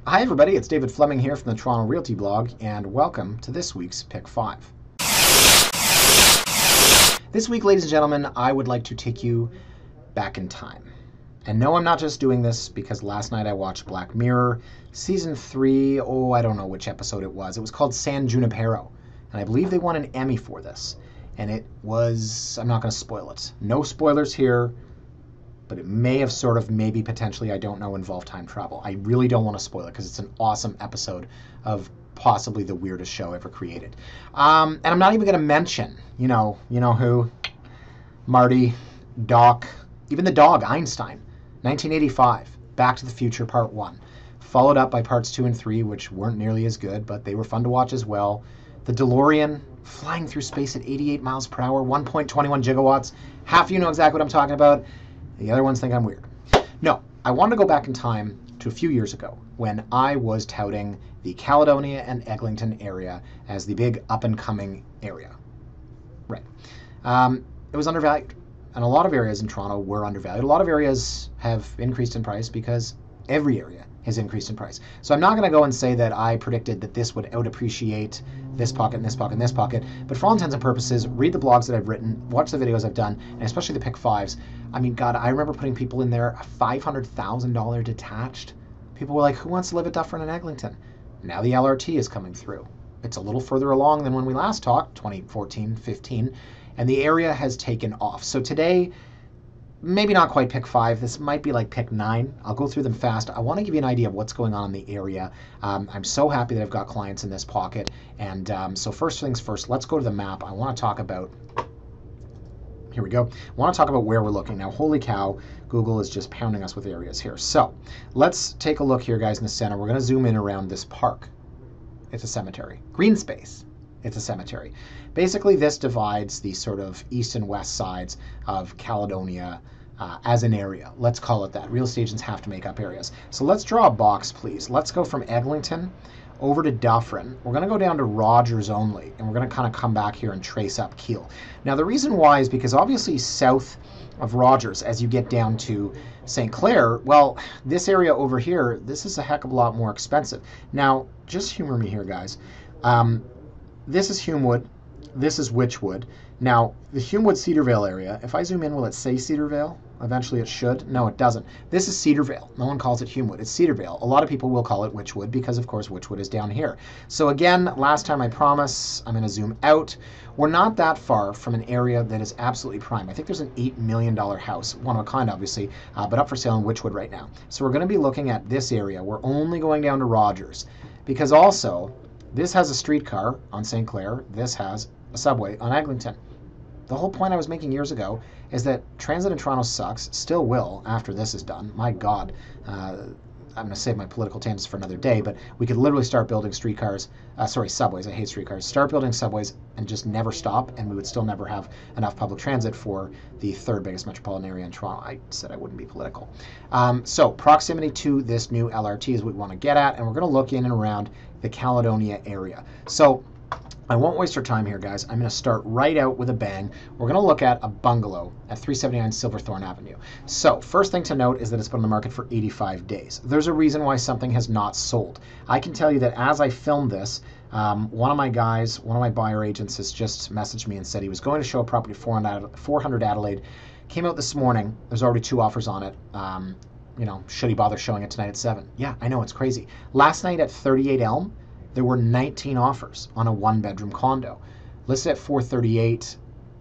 Hi everybody, it's David Fleming here from the Toronto Realty blog, and welcome to this week's Pick 5. This week, ladies and gentlemen, I would like to take you back in time. And no, I'm not just doing this because last night I watched Black Mirror, Season 3, I don't know which episode it was. It was called San Junipero, and I believe they won an Emmy for this. And it was, I'm not going to spoil it. No spoilers here. But it may have sort of, maybe potentially, I don't know, involved time travel. I really don't want to spoil it because it's an awesome episode of possibly the weirdest show ever created. And I'm not even going to mention, you know who? Marty, Doc, even the dog, Einstein. 1985, Back to the Future Part 1. Followed up by Parts 2 and 3, which weren't nearly as good, but they were fun to watch as well. The DeLorean, flying through space at 88 miles per hour, 1.21 gigawatts. Half of you know exactly what I'm talking about. The other ones think I'm weird. No, I wanted to go back in time to a few years ago when I was touting the Caledonia and Eglinton area as the big up-and-coming area. Right. It was undervalued. And a lot of areas in Toronto were undervalued. A lot of areas have increased in price because every area has increased in price. So I'm not going to go and say that I predicted that this would out-appreciate this pocket and this pocket and this pocket. But for all intents and purposes, read the blogs that I've written, watch the videos I've done, and especially the Pick 5s. I mean, God, I remember putting people in there, a $500,000 detached. People were like, who wants to live at Dufferin and Eglinton? Now the LRT is coming through. It's a little further along than when we last talked, 2014, 15, and the area has taken off. So today, maybe not quite Pick 5. This might be like Pick 9. I'll go through them fast. I want to give you an idea of what's going on in the area. I'm so happy that I've got clients in this pocket. And so first things first, let's go to the map. I want to talk about, here we go. I want to talk about where we're looking. Now, holy cow, Google is just pounding us with areas here. So let's take a look here, guys, in the center. We're going to zoom in around this park. It's a cemetery. Green space. It's a cemetery. Basically, this divides the sort of east and west sides of Caledonia as an area. Let's call it that. Real estate agents have to make up areas. So let's draw a box, please. Let's go from Eglinton over to Dufferin. We're going to go down to Rogers only, and we're going to kind of come back here and trace up Keele. Now, the reason why is because obviously south of Rogers, as you get down to St. Clair, well, this area over here, this is a heck of a lot more expensive. Now, just humor me here, guys. This is Humewood. This is Witchwood. Now, the Humewood Cedarvale area, if I zoom in, will it say Cedarvale? Eventually it should. No, it doesn't. This is Cedarvale. No one calls it Humewood. It's Cedarvale. A lot of people will call it Witchwood because, of course, Witchwood is down here. So again, last time I promise, I'm going to zoom out. We're not that far from an area that is absolutely prime. I think there's an $8 million house, one of a kind, obviously, but up for sale in Witchwood right now. So we're going to be looking at this area. We're only going down to Rogers because also this has a streetcar on St. Clair. This has a subway on Eglinton. The whole point I was making years ago is that transit in Toronto sucks, still will after this is done. My God, I'm going to save my political tangents for another day, but we could literally start building subways. I hate streetcars. Start building subways and just never stop, and we would still never have enough public transit for the third biggest metropolitan area in Toronto. I said I wouldn't be political. So proximity to this new LRT is what we want to get at, and we're going to look in and around the Caledonia area. So I won't waste your time here, guys. I'm going to start right out with a bang. We're going to look at a bungalow at 379 Silverhorn Avenue. So first thing to note is that it's been on the market for 85 days. There's a reason why something has not sold. I can tell you that as I filmed this, one of my buyer agents has just messaged me and said he was going to show a property 400 Adelaide. Came out this morning. There's already 2 offers on it. Should he bother showing it tonight at 7? Yeah, I know, it's crazy. Last night at 38 Elm, there were 19 offers on a 1-bedroom condo. Listed at 438.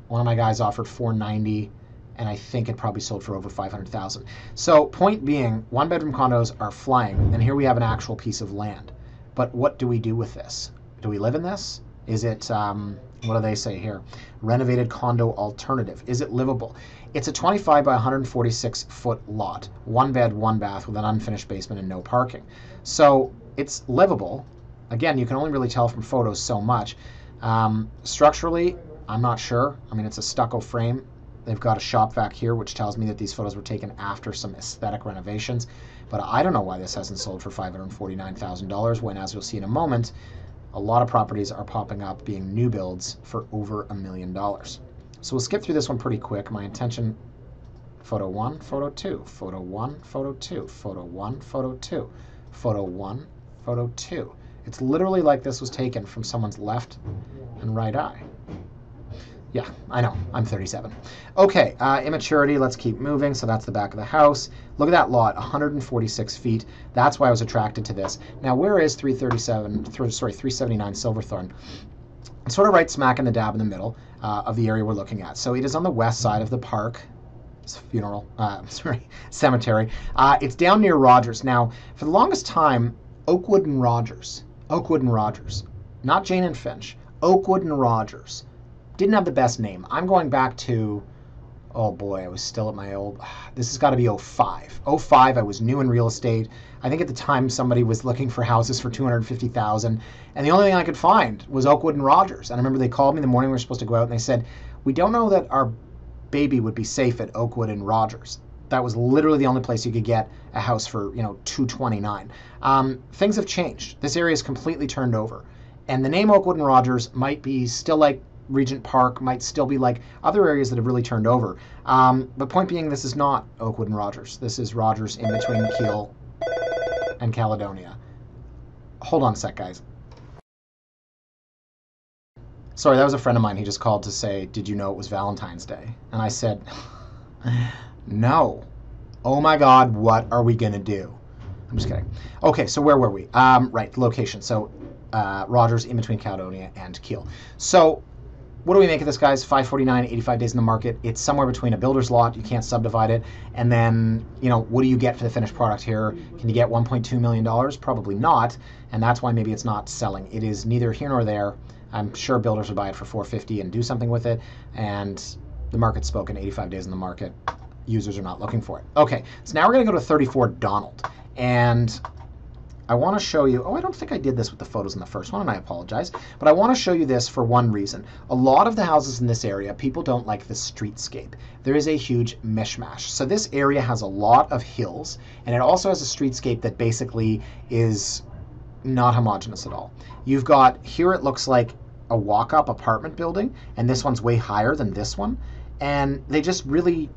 One of my guys offered 490, and I think it probably sold for over 500,000. So point being, 1-bedroom condos are flying, and here we have an actual piece of land. But what do we do with this? Do we live in this? Is it, what do they say here? Renovated condo alternative. Is it livable? It's a 25 by 146 foot lot. 1 bed, 1 bath with an unfinished basement and no parking. So it's livable. Again, you can only really tell from photos so much. Structurally, I'm not sure. I mean, it's a stucco frame. They've got a shop vac here, which tells me that these photos were taken after some aesthetic renovations. But I don't know why this hasn't sold for $549,000 when, as you'll see in a moment, a lot of properties are popping up being new builds for over $1 million. So we'll skip through this one pretty quick. My intention, photo 1, photo 2, photo 1, photo 2, photo 1, photo 2, photo 1, photo 2. It's literally like this was taken from someone's left and right eye. Yeah, I know. I'm 37. Okay, immaturity. Let's keep moving. So that's the back of the house. Look at that lot, 146 feet. That's why I was attracted to this. Now, where is 379 Silverthorn? It's sort of right smack in the dab in the middle of the area we're looking at. So it is on the west side of the park. Cemetery. It's down near Rogers. Now, for the longest time, Oakwood and Rogers, not Jane and Finch, Oakwood and Rogers, didn't have the best name. I'm going back to, oh boy, I was still at my old, this has got to be 05. 05, I was new in real estate. I think at the time somebody was looking for houses for $250,000, and the only thing I could find was Oakwood and Rogers. And I remember they called me the morning we were supposed to go out, and they said, we don't know that our baby would be safe at Oakwood and Rogers. That was literally the only place you could get a house for, $229. Things have changed. This area is completely turned over. And the name Oakwood and Rogers might be still like Regent Park, might still be like other areas that have really turned over. But point being, this is not Oakwood and Rogers. This is Rogers in between Kiel and Caledonia. Hold on a sec, guys. Sorry, that was a friend of mine. He just called to say, did you know it was Valentine's Day? And I said, no. Oh my God, what are we going to do? I'm just kidding. Okay, so where were we? Right, location. So Rogers in between Caledonia and Kiel. So what do we make of this, guys? 549, 85 days in the market. It's somewhere between a builder's lot. You can't subdivide it. And then, what do you get for the finished product here? Can you get $1.2 million? Probably not. And that's why maybe it's not selling. It is neither here nor there. I'm sure builders would buy it for $450 and do something with it. And the market's spoken, 85 days in the market. Users are not looking for it. Okay, so now we're going to go to 34 Donald. And I want to show you, I don't think I did this with the photos in the first one, and I apologize, but I want to show you this for one reason. A lot of the houses in this area, people don't like the streetscape. There is a huge mishmash. So this area has a lot of hills, and it also has a streetscape that basically is not homogeneous at all. You've got, here it looks like a walk-up apartment building, and this one's way higher than this one, and they just really,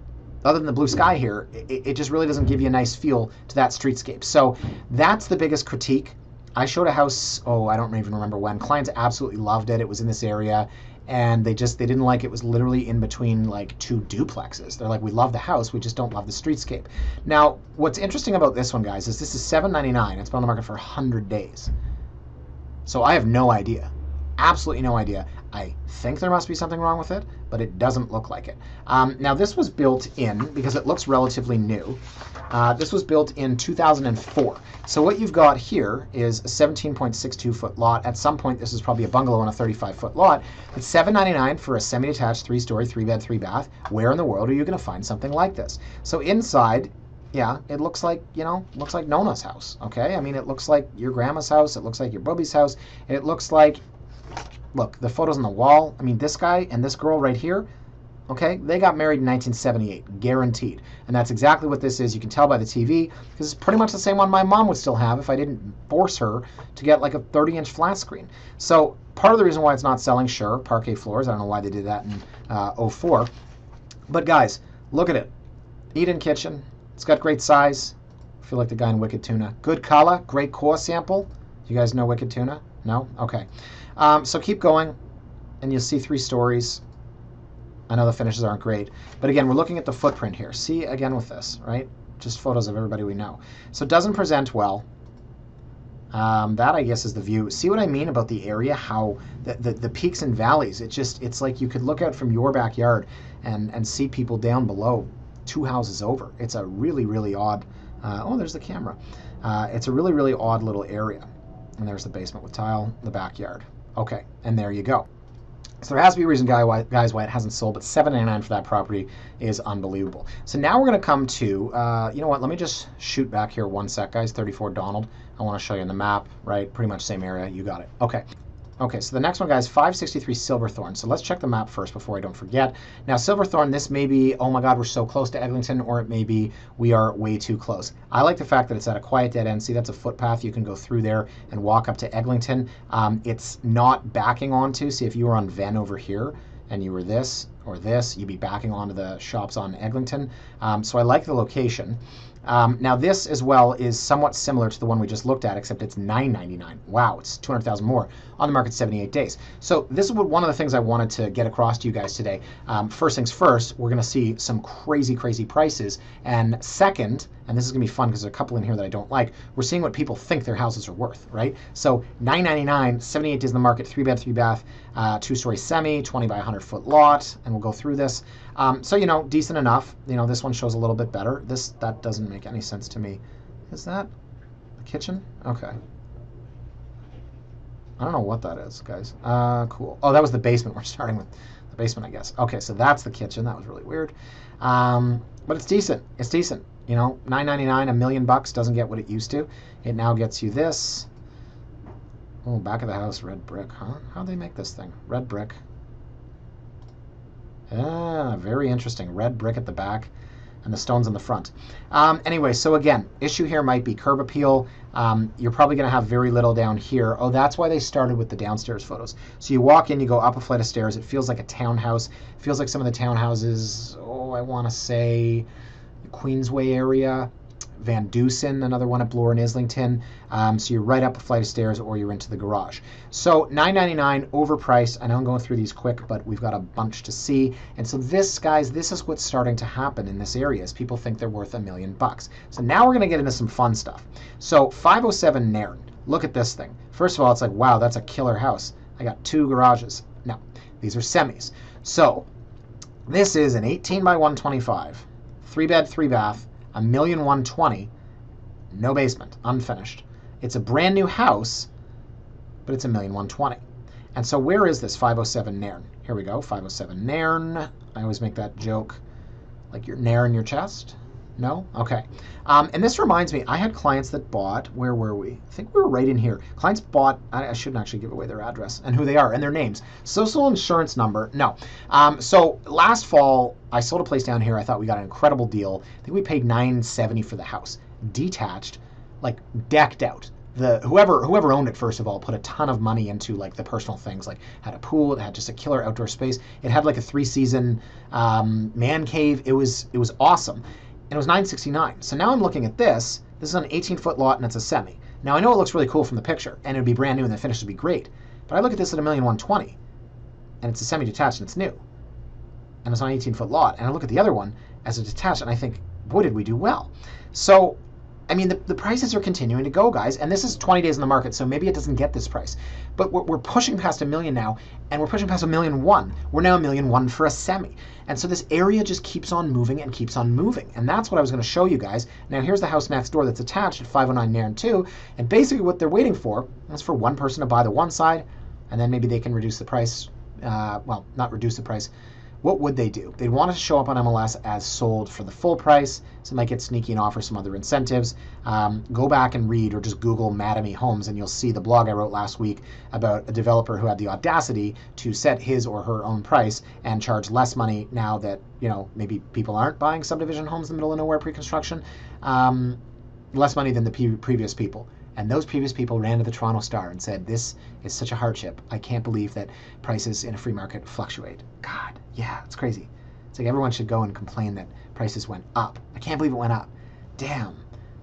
other than the blue sky here, it just really doesn't give you a nice feel to that streetscape. So that's the biggest critique. I showed a house, I don't even remember when. Clients absolutely loved it. It was in this area, and they didn't like it. It was literally in between like two duplexes. They're like, we love the house, we just don't love the streetscape. Now, what's interesting about this one, guys, is this is $799. It's been on the market for 100 days. So I have no idea. Absolutely no idea. I think there must be something wrong with it, but it doesn't look like it. Now, this was built in, because it looks relatively new, this was built in 2004. So what you've got here is a 17.62 foot lot. At some point, this is probably a bungalow on a 35 foot lot. It's $799 for a semi-detached 3-story, 3-bed, 3-bath. Where in the world are you going to find something like this? So inside, yeah, it looks like, looks like Nona's house, okay? I mean, it looks like your grandma's house. It looks like your booby's house. It looks like, look, the photos on the wall. I mean, this guy and this girl right here, okay, they got married in 1978, guaranteed. And that's exactly what this is. You can tell by the TV, because it's pretty much the same one my mom would still have if I didn't force her to get like a 30-inch flat screen. So part of the reason why it's not selling, sure, parquet floors. I don't know why they did that in 04. But guys, look at it. Eat-in kitchen. It's got great size. I feel like the guy in Wicked Tuna. Good color, great core sample. You guys know Wicked Tuna? No? Okay. So keep going, and you'll see 3 stories. I know the finishes aren't great, but again, we're looking at the footprint here. See, again with this, right? Just photos of everybody we know. So it doesn't present well. That, I guess, is the view. See what I mean about the area, how the peaks and valleys, it's like you could look out from your backyard and see people down below 2 houses over. It's a really, really odd, there's the camera. It's a really, really odd little area. And there's the basement with tile, the backyard. Okay, and there you go. So there has to be a reason, guys, why it hasn't sold, but $799 for that property is unbelievable. So now we're going to come to, you know what, let me just shoot back here one sec, guys, 34 Donald. I want to show you on the map, right, pretty much same area, you got it. Okay, so the next one, guys, 563 Silverthorn. So let's check the map first before I don't forget. Now, Silverthorn, this may be, oh my God, we're so close to Eglinton, or it may be we are way too close. I like the fact that it's at a quiet dead end. See, that's a footpath. You can go through there and walk up to Eglinton. It's not backing onto, see, if you were on Venn over here and you were this or this, you'd be backing onto the shops on Eglinton. So I like the location. Now this as well is somewhat similar to the one we just looked at, except it's $999. Wow, it's 200,000 more on the market 78 days. So this is one of the things I wanted to get across to you guys today. First things first, we're going to see some crazy prices. And second, and this is going to be fun because there's a couple in here that I don't like, we're seeing what people think their houses are worth, right? So $999, 78 days in the market, 3-bed, 3-bath, 2-story semi, 20 by 100 foot lot, and we'll go through this. So, decent enough. This one shows a little bit better. That doesn't make any sense to me. Is that the kitchen? Okay. I don't know what that is, guys. Cool. Oh, that was the basement. We're starting with the basement, I guess. Okay, so that's the kitchen. That was really weird. But it's decent. It's decent. $999, $1 million doesn't get what it used to. It now gets you this. Oh, back of the house, red brick, huh? How'd they make this thing? Red brick. Very interesting. Red brick at the back and the stones in the front. Anyway, so again, issue here might be curb appeal. You're probably going to have very little down here. Oh, that's why they started with the downstairs photos. So you walk in, you go up a flight of stairs. It feels like a townhouse. It feels like some of the townhouses, I want to say the Queensway area. Van Dusen, another one at Bloor and Islington. So you're right up a flight of stairs or you're into the garage. So $999, overpriced. I know I'm going through these quick, but we've got a bunch to see. And so this, guys, this is what's starting to happen in this area is people think they're worth $1 million. So now we're going to get into some fun stuff. So 507 Nairn. Look at this thing. First of all, it's like, wow, that's a killer house. I got 2 garages. No, these are semis. So this is an 18 by 125, 3-bed, 3-bath, $1,120,000, no basement, unfinished. It's a brand new house, but it's $1,120,000. And so where is this 507 Nairn? Here we go, 507 Nairn. I always make that joke, like your Nair in your chest. No? Okay. And this reminds me, I had clients that bought, where were we? I think we were right in here. Clients bought, I shouldn't actually give away their address and who they are and their names. Social insurance number, no. So last fall, I sold a place down here. I thought we got an incredible deal. I think we paid $970 for the house. Detached, like decked out. Whoever owned it, first of all, put a ton of money into like the personal things, like had a pool, it had just a killer outdoor space. It had like a 3-season man cave. It was awesome. And it was $969. So now I'm looking at this. This is an 18-foot lot and it's a semi. Now I know it looks really cool from the picture and it would be brand new and the finish would be great. But I look at this at $1,120,000 and it's a semi-detached and it's new. And it's on an 18-foot lot. And I look at the other one as a detached and I think, boy, did we do well. So, I mean, the prices are continuing to go, guys. And this is 20 days in the market, so maybe it doesn't get this price. But we're pushing past $1 million now, and we're pushing past $1,100,000. We're now $1,100,000 for a semi. And so this area just keeps on moving and keeps on moving. And that's what I was going to show you guys. Now, here's the house next door that's attached at 509 Nairn 2. And basically what they're waiting for is for one person to buy the one side, and then maybe they can reduce the price. Well, not reduce the price. What would they do? They'd want it to show up on MLS as sold for the full price. So they might get sneaky and offer some other incentives. Go back and read or just Google Madame Homes and you'll see the blog I wrote last week about a developer who had the audacity to set his or her own price and charge less money now that, maybe people aren't buying subdivision homes in the middle of nowhere pre-construction. Less money than the previous people. And those previous people ran to the Toronto Star and said, this is such a hardship. I can't believe that prices in a free market fluctuate. God, yeah, it's crazy. It's like everyone should go and complain that prices went up. I can't believe it went up. Damn,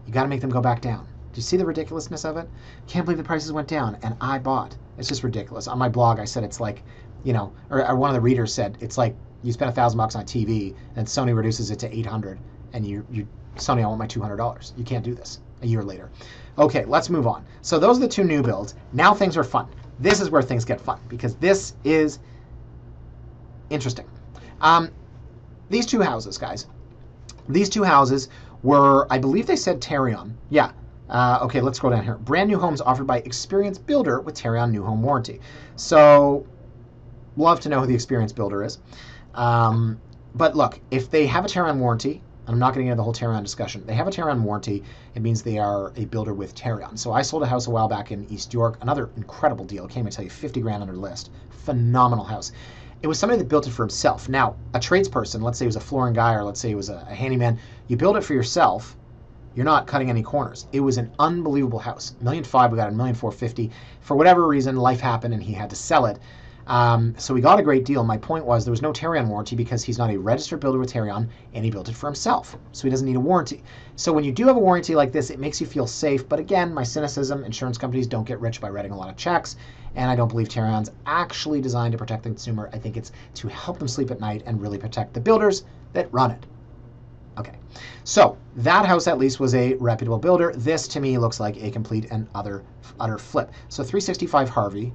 you got to make them go back down. Do you see the ridiculousness of it? Can't believe the prices went down and I bought. It's just ridiculous. On my blog, I said it's like, or one of the readers said, it's like you spend $1,000 on TV and Sony reduces it to $800 and you Sony, I want my $200. You can't do this a year later. Okay, let's move on. So those are the 2 new builds. Now things are fun. This is where things get fun because this is interesting. These 2 houses, guys. These 2 houses were, I believe they said Terrion. Yeah. Okay, let's scroll down here. Brand new homes offered by experienced builder with Terrion new home warranty. So, love to know who the experienced builder is. But look, if they have a Terrion warranty, and I'm not getting into the whole Terrion discussion. They have a Terrion warranty. It means they are a builder with Terrion. So I sold a house a while back in East York. Another incredible deal. I can't even tell you, $50,000 under list. Phenomenal house. It was somebody that built it for himself. Now, a tradesperson, let's say he was a flooring guy or let's say he was a handyman, you build it for yourself, you're not cutting any corners. It was an unbelievable house. $1,500,000, we got $1,450,000. For whatever reason, life happened and he had to sell it. So we got a great deal. My point was there was no Tarion warranty because he's not a registered builder with Tarion, and he built it for himself. So he doesn't need a warranty. So when you do have a warranty like this, it makes you feel safe. But again, my cynicism, insurance companies don't get rich by writing a lot of checks. And I don't believe Tarion's actually designed to protect the consumer. I think it's to help them sleep at night and really protect the builders that run it. Okay, so that house at least was a reputable builder. This to me looks like a complete and utter flip. So 365 Harvie,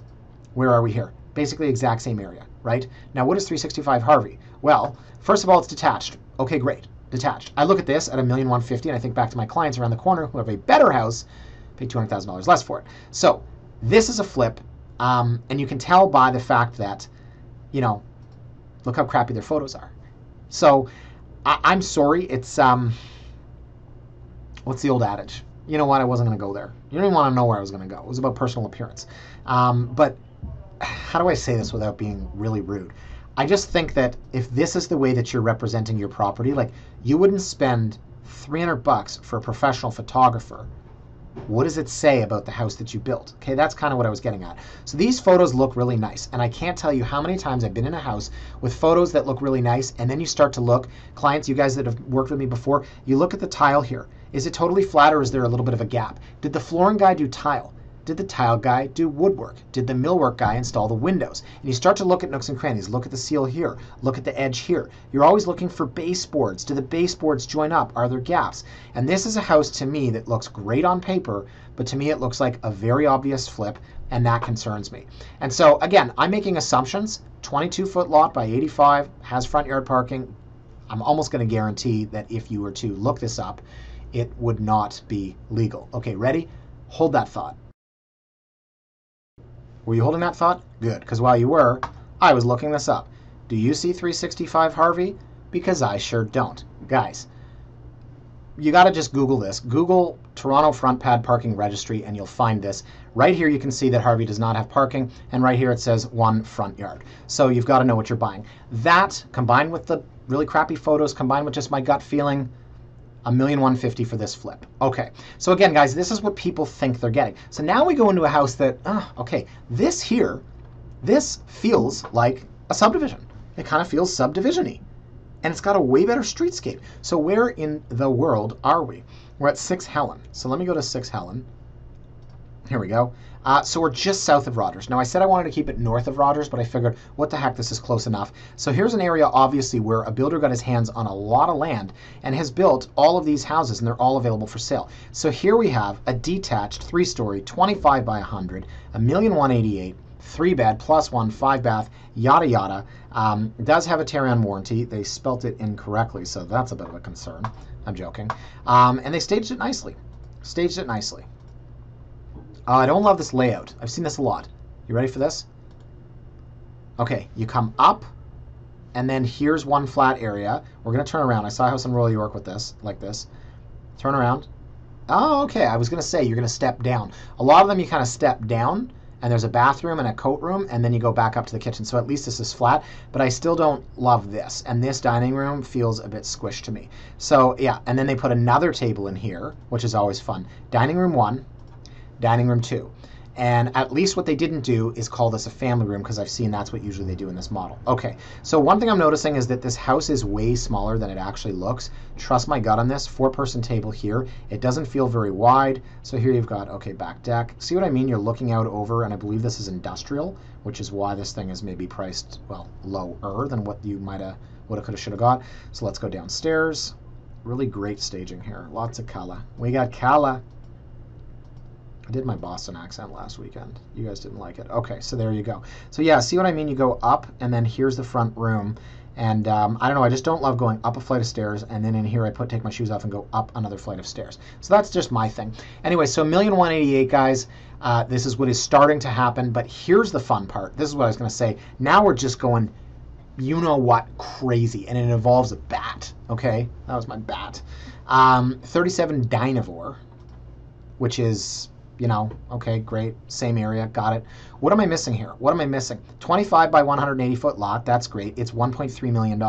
where are we here? Basically exact same area, right? Now what is 365 Harvie? Well, first of all, it's detached. Okay, great, detached. I look at this at $1,150,000 and I think back to my clients around the corner who have a better house, pay $200,000 less for it. So this is a flip, and you can tell by the fact that, you know, look how crappy their photos are. So I'm sorry, it's, what's the old adage? You know what, I wasn't going to go there. You don't even want to know where I was going to go. It was about personal appearance. But how do I say this without being really rude? I just think that if this is the way that you're representing your property, like you wouldn't spend $300 for a professional photographer. What does it say about the house that you built? Okay, that's kind of what I was getting at. So these photos look really nice, and I can't tell you how many times I've been in a house with photos that look really nice, and then you start to look, clients, you guys that have worked with me before, you look at the tile here. Is it totally flat or is there a little bit of a gap? Did the flooring guy do tile? Did the tile guy do woodwork? Did the millwork guy install the windows? And you start to look at nooks and crannies. Look at the seal here. Look at the edge here. You're always looking for baseboards. Do the baseboards join up? Are there gaps? And this is a house to me that looks great on paper, but to me it looks like a very obvious flip, and that concerns me. And so again, I'm making assumptions. 22-foot lot by 85, has front yard parking. I'm almost going to guarantee that if you were to look this up, it would not be legal. Okay, ready? Hold that thought. Were you holding that thought? Good, because while you were, I was looking this up. Do you see 365 Harvie? Because I sure don't. Guys, you got to just Google this. Google Toronto front pad parking registry and you'll find this. Right here you can see that Harvie does not have parking, and right here it says one front yard. So you've got to know what you're buying. That, combined with the really crappy photos, combined with just my gut feeling, $1,150,000 for this flip. Okay, so again, guys, this is what people think they're getting. So now we go into a house that, okay, this here, this feels like a subdivision. It kind of feels subdivision-y. And it's got a way better streetscape. So where in the world are we? We're at 6 Helen. So let me go to 6 Helen. Here we go. So we're just south of Rogers. Now I said I wanted to keep it north of Rogers, but I figured, what the heck, this is close enough. So here's an area, obviously, where a builder got his hands on a lot of land and has built all of these houses, and they're all available for sale. So here we have a detached 3-story, 25 by 100, $1,188,000, 3-bed, +1, 5-bath, yada yada. Does have a Tarion warranty. They spelt it incorrectly, so that's a bit of a concern. I'm joking. And they staged it nicely. Staged it nicely. I don't love this layout. I've seen this a lot. You ready for this? Okay, you come up, and then here's one flat area. We're going to turn around. I saw a house in Royal York with this, like this. Turn around. Oh, okay. I was going to say you're going to step down. A lot of them you kind of step down, and there's a bathroom and a coat room, and then you go back up to the kitchen. So at least this is flat, but I still don't love this. And this dining room feels a bit squished to me. So yeah, and then they put another table in here, which is always fun. Dining room 1. Dining room 2. And at least what they didn't do is call this a family room, because I've seen that's what usually they do in this model. Okay, so one thing I'm noticing is that this house is way smaller than it actually looks. Trust my gut on this. 4-person table here. It doesn't feel very wide. So here you've got, okay, back deck. See what I mean? You're looking out over, and I believe this is industrial, which is why this thing is maybe priced, well, lower than what you might have, woulda, coulda, shoulda got. So let's go downstairs. Really great staging here. Lots of color. We got color. I did my Boston accent last weekend. You guys didn't like it. Okay, so there you go. So yeah, see what I mean? You go up, and then here's the front room. And I don't know, I just don't love going up a flight of stairs, and then in here I take my shoes off and go up another flight of stairs. So that's just my thing. Anyway, so $1,188,000, guys. This is what is starting to happen, but here's the fun part. This is what I was going to say. Now we're just going, you know what, crazy, and it involves a bat, okay? That was my bat. 37 Dynevor, which is, you know, okay, great, same area, got it. What am I missing here? What am I missing? 25 by 180-foot lot, that's great. It's $1.3 million.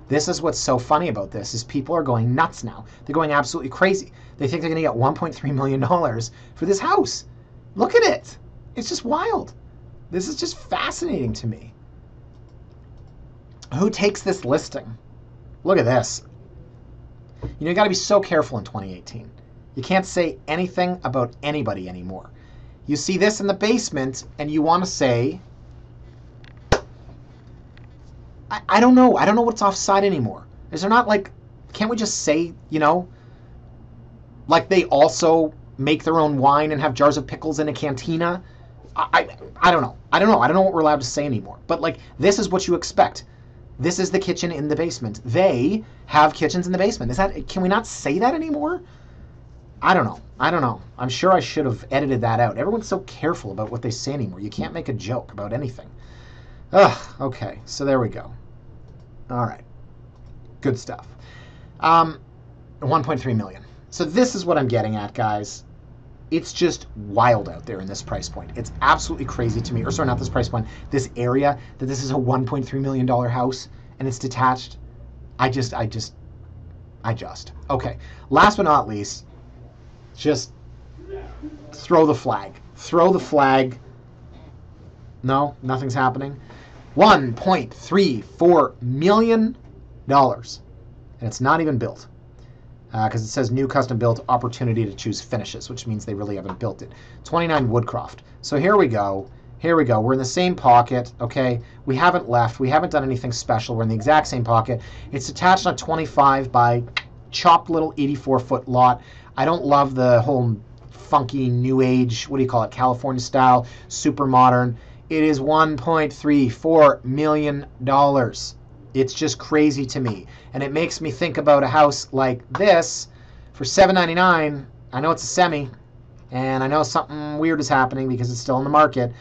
This is what's so funny about this, is people are going nuts now. They're going absolutely crazy. They think they're going to get $1.3 million for this house. Look at it. It's just wild. This is just fascinating to me. Who takes this listing? Look at this. You got to be so careful in 2018. You can't say anything about anybody anymore. You see this in the basement, and you want to say, I don't know. I don't know what's offside anymore. Is there not can't we just say, like they also make their own wine and have jars of pickles in a cantina? I don't know. I don't know what we're allowed to say anymore. But this is what you expect. This is the kitchen in the basement. They have kitchens in the basement. Can we not say that anymore? I don't know. I'm sure I should have edited that out. Everyone's so careful about what they say anymore. You can't make a joke about anything. Ugh, okay. So there we go. All right. Good stuff. 1.3 million. So this is what I'm getting at, guys. It's just wild out there in this price point. It's absolutely crazy to me. Or sorry, not this price point. This area, that this is a $1.3 million house and it's detached. I just. Okay. Last but not least, just throw the flag. Throw the flag. No, nothing's happening. $1.34 million. And it's not even built. Because it says new custom built, opportunity to choose finishes, which means they really haven't built it. 29 Woodcroft. So here we go. We're in the same pocket, okay? We haven't left. We haven't done anything special. We're in the exact same pocket. It's attached on a 25 by chopped little 84-foot lot. I don't love the whole funky new age, what do you call it, California style, super modern. It is $1.34 million. It's just crazy to me. And it makes me think about a house like this for $799. I know it's a semi, and I know something weird is happening because it's still in the market.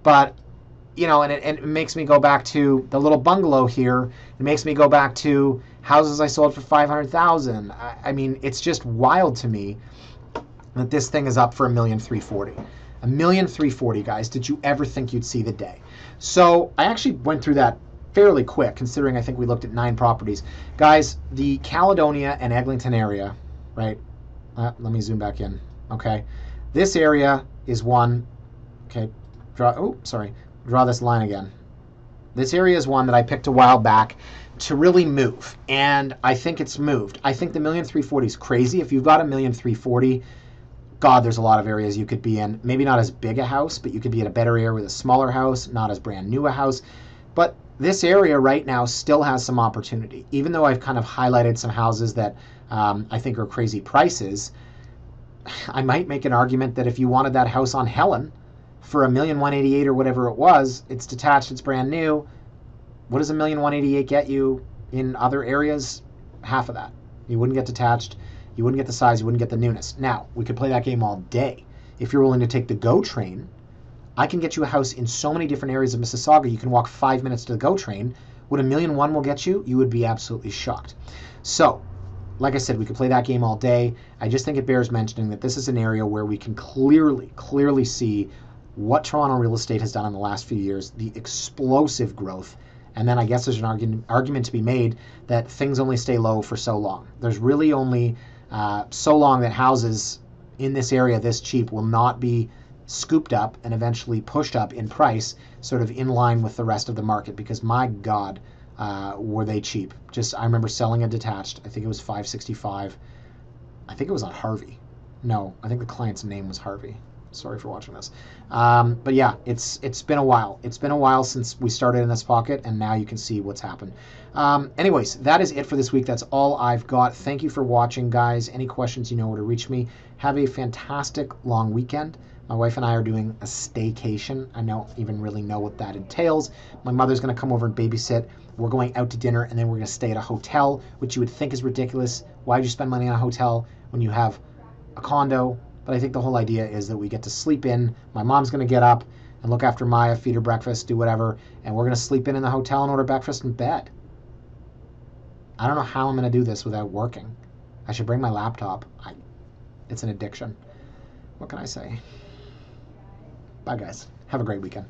But, and it makes me go back to the little bungalow here. It makes me go back to houses I sold for $500,000. I mean, it's just wild to me that this thing is up for $1,340,000. $1,340,000, guys. Did you ever think you'd see the day? So I actually went through that fairly quick, considering I think we looked at 9 properties. Guys, the Caledonia and Eglinton area, right? Let me zoom back in. Okay. This area is one. Okay. Draw this line again. This area is one that I picked a while back to really move, and I think it's moved. I think the $1,340,000 is crazy. If you've got $1,340,000, God, there's a lot of areas you could be in. Maybe not as big a house, but you could be in a better area with a smaller house, not as brand new a house. But this area right now still has some opportunity. Even though I've kind of highlighted some houses that I think are crazy prices, I might make an argument that if you wanted that house on Helen for $1,188,000 or whatever it was, it's detached, it's brand new. What does $1,188,000 get you in other areas? Half of that. You wouldn't get detached. You wouldn't get the size. You wouldn't get the newness. Now, we could play that game all day. If you're willing to take the GO train, I can get you a house in so many different areas of Mississauga. You can walk 5 minutes to the GO train. What $1,000,001 will get you, you would be absolutely shocked. So, like I said, we could play that game all day. I just think it bears mentioning that this is an area where we can clearly see what Toronto real estate has done in the last few years, the explosive growth. And then I guess there's an argument to be made that things only stay low for so long. There's really only so long that houses in this area this cheap will not be scooped up and eventually pushed up in price, sort of in line with the rest of the market, because my God, were they cheap. I remember selling a detached. I think it was $565. I think it was on Harvie. No, I think the client's name was Harvie. Sorry for watching this. But yeah, it's been a while. It's been a while since we started in this pocket, and now you can see what's happened. Anyways, that is it for this week. That's all I've got. Thank you for watching, guys. Any questions, you know where to reach me. Have a fantastic long weekend. My wife and I are doing a staycation. I don't even really know what that entails. My mother's going to come over and babysit. We're going out to dinner, and then we're going to stay at a hotel, which you would think is ridiculous. Why would you spend money on a hotel when you have a condo? But I think the whole idea is that we get to sleep in. My mom's going to get up and look after Maya, feed her breakfast, do whatever, and we're going to sleep in the hotel and order breakfast in bed. I don't know how I'm going to do this without working. I should bring my laptop. It's an addiction. What can I say? Bye, guys. Have a great weekend.